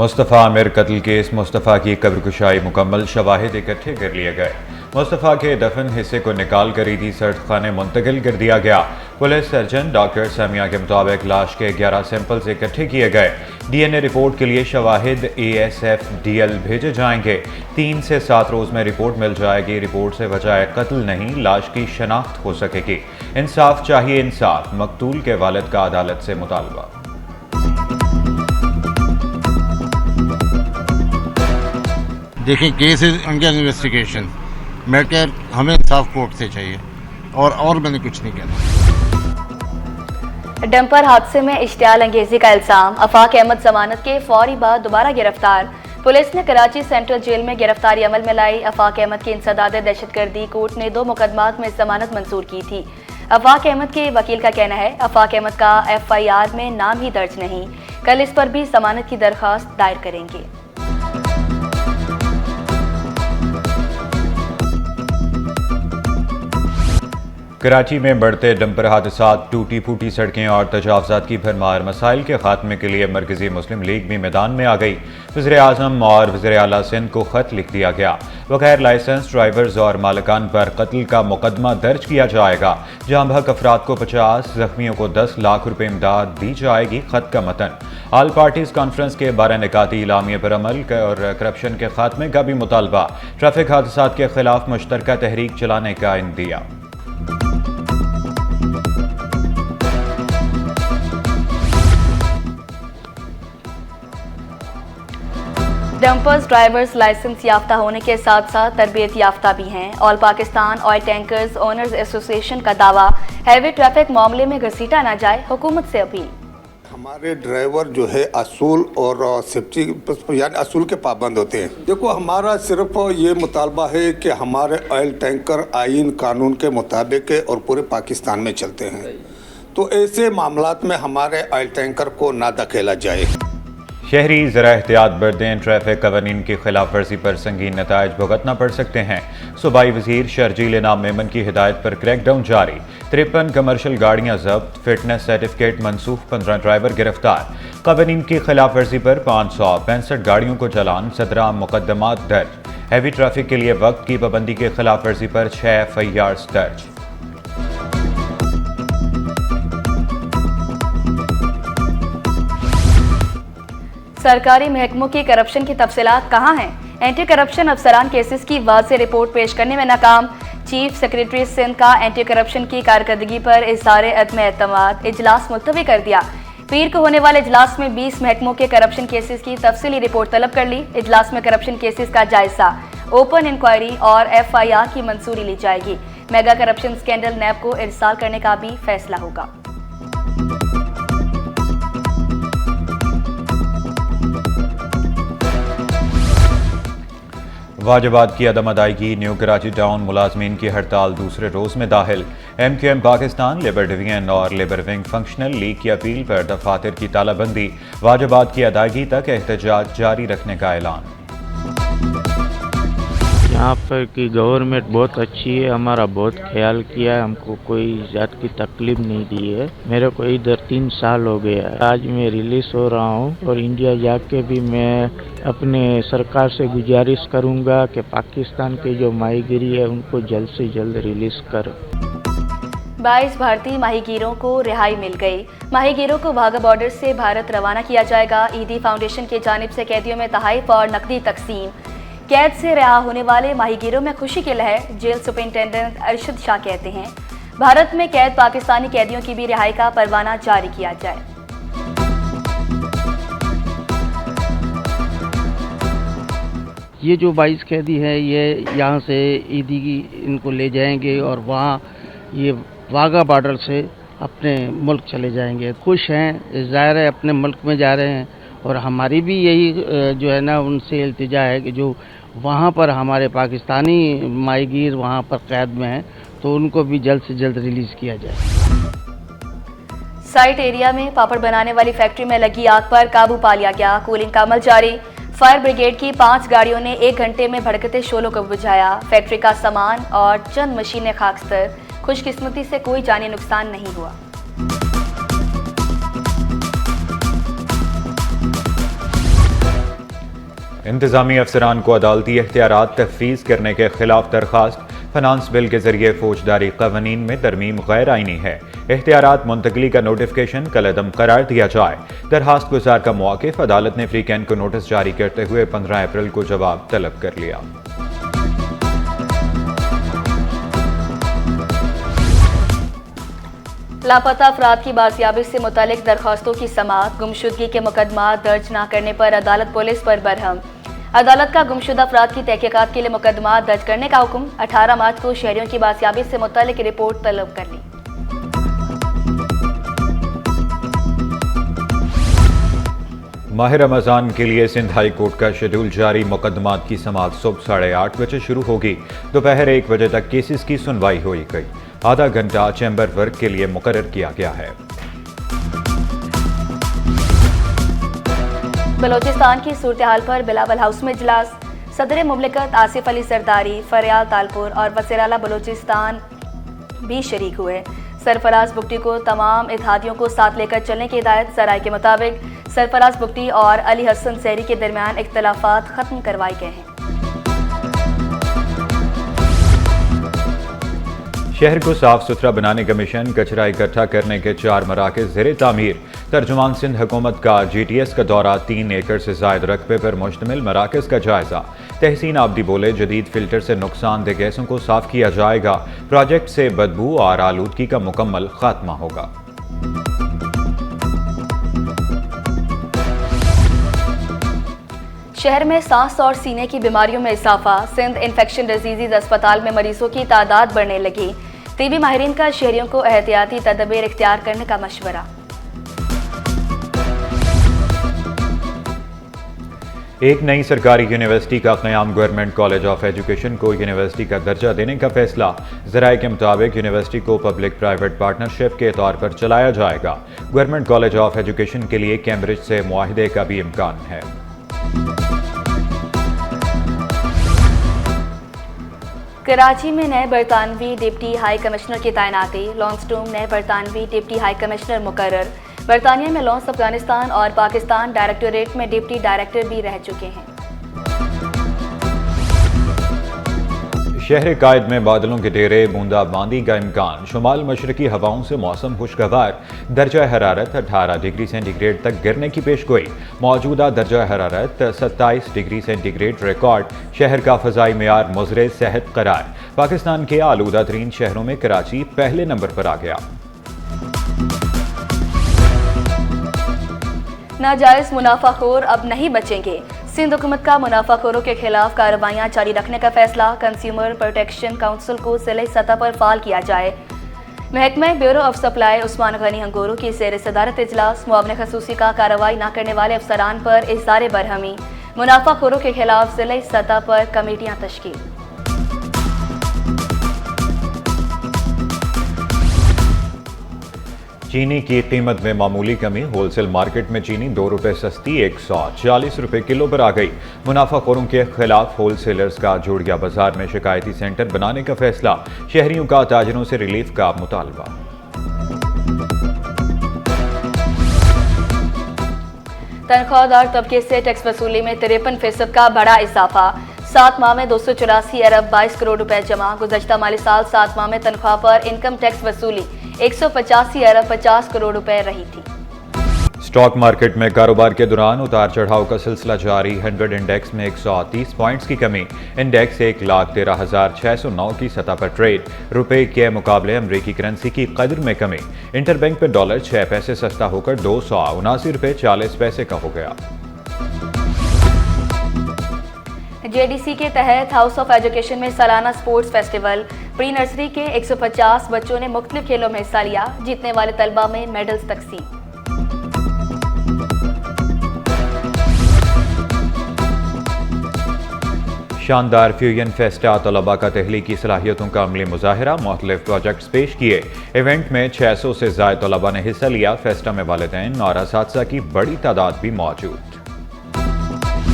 मुस्तफ़ा आमिर कत्ल केस मुस्तफ़ा की कब्रकुशाई मुकम्मल, शवाहिद इकट्ठे कर लिए गए। मुस्तफ़ा के दफन हिस्से को निकाल कर ईदी सर्दखाने मुंतकिल कर दिया गया। पुलिस सर्जन डॉक्टर समिया के मुताबिक लाश के 11 सैंपल्स इकट्ठे किए गए। DNA रिपोर्ट के लिए शवाहिद ASFDL भेजे जाएंगे। 3 से 7 रोज में रिपोर्ट मिल जाएगी। रिपोर्ट से वजह कत्ल नहीं, लाश की शनाख्त हो सकेगी। इंसाफ चाहिए इंसाफ, मकतूल के वालिद का अदालत से मुतालबा। देखिए, केस इज अंडर इन्वेस्टिगेशन। मैं क्या, हमें इंसाफ कोर्ट से चाहिए और मैंने कुछ नहीं कहना। डंपर हादसे में इश्तियाल अंगेजी का इल्जाम, अफाक अहमद जमानत के फौरी बाद दोबारा गिरफ्तार। पुलिस ने कराची सेंट्रल जेल में गिरफ्तारी अमल में लाई। अफाक अहमद की इंसदाद दहशतगर्दी कोर्ट ने 2 मुकदमात में जमानत मंजूर की थी। अफाक अहमद के वकील का कहना है अफाक अहमद का FIR में नाम ही दर्ज नहीं, कल इस पर भी जमानत की दरख्वास्त दायर करेंगे। कराची में बढ़ते डंपर हादसात, टूटी फूटी सड़कें और तजावजात की भरमार, मसाइल के खात्मे के लिए मरकजी मुस्लिम लीग भी मैदान में आ गई। वज़ीर आज़म और वज़ीर आला सिंध को खत लिख दिया गया। बगैर लाइसेंस ड्राइवर्स और मालिकान पर कत्ल का मुकदमा दर्ज किया जाएगा। जहां भक अफराद को 50, जख्मियों को 10 लाख रुपए इमदाद दी जाएगी। खत का मतन ऑल पार्टीज कॉन्फ्रेंस के 12 निकाती इलामिये पर अमल और करप्शन के खात्मे का भी मुतालबा। ट्रैफिक हादसात के खिलाफ मुश्तरका तहरीक चलाने का इंदिया। डंपर्स ड्राइवर्स लाइसेंस याफ्ता होने के साथ साथ तरबियत याफ्ता भी हैं। All Pakistan oil tankers owners association का दावा, हैवी ट्रैफिक मामले में घसीटा ना जाए, हुकूमत से अपील। हमारे ड्राइवर जो है असूल और सेफ्टी यानी असूल के पाबंद होते हैं। देखो, हमारा सिर्फ ये मुतालबा है कि हमारे ऑयल टैंकर आइन कानून के मुताबिक और पूरे पाकिस्तान में चलते हैं, तो ऐसे मामलात में हमारे ऑयल टैंकर को ना धकेला जाए। शहरी ज़रा एहतियात बरतें, ट्रैफिक कवानीन की खिलाफ वर्जी पर संगीन नताइज भुगतना पड़ सकते हैं। सूबाई वजीर शर्जील इनाम मेमन की हिदायत पर क्रैकडाउन जारी। 53 कमर्शल गाड़ियां जब्त, फिटनेस सर्टिफिकेट मनसूख, 15 ड्राइवर गिरफ्तार। कवानीन की खिलाफ वर्जी पर 565 गाड़ियों को चालान, 17 मुकदमात दर्ज। हैवी ट्रैफिक के लिए वक्त की पाबंदी के खिलाफ वर्जी पर 6 FIRs दर्ज। सरकारी महकमों की करप्शन की तफसीलात कहाँ हैं? एंटी करप्शन अफसरान केसेस की वाज़ेह रिपोर्ट पेश करने में नाकाम। चीफ सेक्रेटरी सिंध का एंटी करप्शन की कारकर्दगी पर इज़हार अदम एतमाद, इजलास मुलतवी कर दिया। पीर को होने वाले इजलास में 20 महकमों के करप्शन केसेस की तफसीली रिपोर्ट तलब कर ली। इजलास में करप्शन केसेस का जायजा, ओपन इंक्वायरी और FIR की मंजूरी ली जाएगी। मेगा करप्शन स्कैंडल नैब को इरसाल करने का भी फैसला होगा। वाजिबात की अदम अदायगी, न्यू कराची टाउन मुलाजमीन की हड़ताल दूसरे रोज में दाखिल। MQM पाकिस्तान, लेबर डिवीजन और लेबर विंग फंक्शनल लीग की अपील पर दफातर की तालाबंदी, वाजिबात की अदायगी तक एहतजाज जारी रखने का ऐलान। यहाँ पर की गवर्नमेंट बहुत अच्छी है, हमारा बहुत ख्याल किया है, हमको कोई जात की तकलीफ नहीं दी है। मेरे को इधर 3 साल हो गया है। आज मैं रिलीज हो रहा हूँ और इंडिया जाके भी मैं अपने सरकार से गुजारिश करूँगा कि पाकिस्तान के जो माहीगिरी है उनको जल्द से जल्द रिलीज कर। 22 भारतीय माहीगीरों को रिहाई मिल गई। माहीगीरों को वाघा बॉर्डर से भारत रवाना किया जाएगा। ईदी फाउंडेशन की जानिब से कैदियों में तहाइफ और नकदी तकसीम। कैद से रिहा होने वाले माहीगीरों में खुशी की लहर। जेल सुपरिंटेंडेंट अरशद शाह कहते हैं भारत में कैद पाकिस्तानी कैदियों की भी रिहाई का परवाना जारी किया जाए। ये जो 22 कैदी है ये यहाँ से ईदी इनको ले जाएंगे और वहाँ ये वाघा बॉर्डर से अपने मुल्क चले जाएंगे। खुश हैं, ज़ाहिर है अपने मुल्क में जा रहे हैं और हमारी भी यही जो है ना उनसे इल्तिजा है कि जो वहाँ पर हमारे पाकिस्तानी माहीगीर वहाँ पर कैद में हैं तो उनको भी जल्द से जल्द रिलीज़ किया जाए। साइट एरिया में पापड़ बनाने वाली फैक्ट्री में लगी आग पर काबू पा लिया गया। कूलिंग का अमल जारी। फायर ब्रिगेड की 5 गाड़ियों ने 1 घंटे में भड़कते शोलों को बुझाया। फैक्ट्री का सामान और चंद मशीनें खाकस्तर। खुशकिस्मती से कोई जानी नुकसान नहीं हुआ। इंतजामी अफसरान को अदालती इख्तियारात तफवीज़ करने के खिलाफ दरख्वास्त। फाइनेंस बिल के जरिए फौजदारी कवानीन में तरमीम गैर आईनी है। इख्तियारात मुंतकली का नोटिफिकेशन कलअदम करार दिया जाए। दरखास्त गुजार का मौक़िफ़ अदालत ने फ्रीकैन को नोटिस जारी करते हुए 15 अप्रैल को जवाब तलब कर लिया। लापता अफराद की बाजियाबी से मुतालिक दरख्वास्तों की समाअत। गुमशुदगी के मुकदमा दर्ज न करने पर अदालत पुलिस पर बरहम। अदालत का गुमशुदा अफराद की तहकीकात के लिए मुकदमा दर्ज करने का हुक्म। 18 मार्च को शहरियों की बाजियाबी से मुतालिक रिपोर्ट तलब कर ली। माह रमज़ान के लिए सिंध हाई कोर्ट का शेड्यूल जारी। मुकदमात की समाअत सुबह 8:30 बजे शुरू होगी। दोपहर 1 बजे तक केसेस की सुनवाई हुई गई। आधा घंटा चैम्बर वर्क के लिए मुकर्रर किया गया है। बलोचिस्तान की सूरत हाल पर बिलावल हाउस में इजलास। सदर मुमलिकत आसिफ अली सरदारी, फरियाल तालपुर और वज़ीर आला बलोचिस्तान भी शरीक हुए। सरफराज बुगटी को तमाम इत्तेहादियों को साथ लेकर चलने की हिदायत। सराय के मुताबिक सरफराज बुगटी और अली हसन सहरी के दरमियान इख्तलाफात खत्म करवाए गए हैं। शहर को साफ सुथरा बनाने का मिशन। कचरा इकट्ठा करने के 4 मराकज़ ज़ेरे तामीर। तर्जुमान सिंध हुकूमत का GTS का दौरा। 3 एकड़ से ज़ायद रकबे पर मुश्तमिल मराकज़ का जायजा। तहसीन आबदी बोले, जदीद फिल्टर से नुकसानदेह गैसों को साफ किया जाएगा। प्रोजेक्ट से बदबू और आलूदगी का मुकम्मल खात्मा होगा। शहर में सांस और सीने की बीमारियों में इजाफा। सिंध इन्फेक्शन डिजीज़ अस्पताल में मरीजों की तादाद बढ़ने लगी। टीबी माहिरीन का शहरियों को एहतियाती तदबीर इख्तियार करने का मशवरा। एक नई सरकारी यूनिवर्सिटी का क़याम। गवर्नमेंट कॉलेज ऑफ एजुकेशन को यूनिवर्सिटी का दर्जा देने का फैसला। ज़राए के मुताबिक यूनिवर्सिटी को पब्लिक प्राइवेट पार्टनरशिप के तौर पर चलाया जाएगा। गवर्नमेंट कॉलेज ऑफ एजुकेशन के लिए कैम्ब्रिज से मुआहिदे का भी इम्कान है। कराची में नए बरतानवी डिप्टी हाई कमिश्नर की तैनाती। लॉन्गस्टूम नए बरतानवी डिप्टी हाई कमिश्नर मुकर्रर। बरतानिया में लॉन्स अफगानिस्तान और पाकिस्तान डायरेक्टोरेट में डिप्टी डायरेक्टर भी रह चुके हैं। शहर कायद में बादलों के डेरे। बूंदाबांदी का इम्कान। शुमाल मशरकी हवाओं से मौसम खुशगवार। दर्जा हरारत 18 डिग्री सेंटीग्रेड तक गिरने की पेशगोई। मौजूदा दर्जा हरारत 27 डिग्री सेंटीग्रेड रिकॉर्ड। शहर का फ़ज़ाई मेयार मुज़रे सेहत करार। पाकिस्तान के आलूदा तरीन शहरों में कराची पहले नंबर पर आ गया। नाजायज मुनाफाखोर अब नहीं बचेंगे। सिंध हुकूमत का मुनाफाखोरों के खिलाफ कार्रवाइयाँ जारी रखने का फैसला। कंज्यूमर प्रोटेक्शन काउंसिल को ज़िले सतह पर फाल किया जाए। महकमा bureau of supply Usman Ghani Hangoru की ज़ेर सदारत इजलास। मुआवने खसूसी का कार्रवाई न करने वाले अफसरान पर इज़हार बरहमी। मुनाफाखोरों के खिलाफ ज़िले सतह पर कमेटियाँ तश्कील। चीनी की कीमत में मामूली कमी। होलसेल मार्केट में चीनी 2 रुपये सस्ती 140 रुपये किलो पर आ गई। मुनाफाखोरों के खिलाफ होलसेलर्स का जोड़िया बाजार में शिकायती सेंटर बनाने का फैसला। शहरियों का ताजिरों से रिलीफ का मुतालबा। तनख्वाहदार तबके से टैक्स वसूली में 53% का बड़ा इजाफा। 7 माह में 284 अरब 22 करोड़ रुपए जमा। गुज़श्ता माली साल 7 माह में तनख्वाह पर इनकम टैक्स वसूली 185 अरब 50 करोड़ रुपए रही थी। स्टॉक मार्केट में कारोबार के दौरान उतार चढ़ाव का सिलसिला जारी। 100 इंडेक्स में 130 पॉइंट्स की कमी। इंडेक्स 1,13,609 की सतह पर ट्रेड। रुपए के मुकाबले अमरीकी करेंसी की कदर में कमी। इंटरबैंक पे डॉलर 6 पैसे सस्ता होकर 279 रुपये 40 पैसे का हो गया। JDC के तहत हाउस ऑफ एजुकेशन में सालाना स्पोर्ट्स फेस्टिवल। प्री नर्सरी के 150 बच्चों ने मुख्तलिफ खेलों में हिस्सा लिया। जीतने वाले तलबा में मेडल्स तकसीम। शानदार फ्यूजन फेस्टा तलबा का तहलीकी सलाहियतों का अमली मुजाहिरा। मुख्तलिफ प्रोजेक्ट्स पेश किए। इवेंट में 600 से ज़ायद तलबा ने हिस्सा लिया। फेस्टा में वालिदैन और असातिज़ा की बड़ी तादाद भी मौजूद।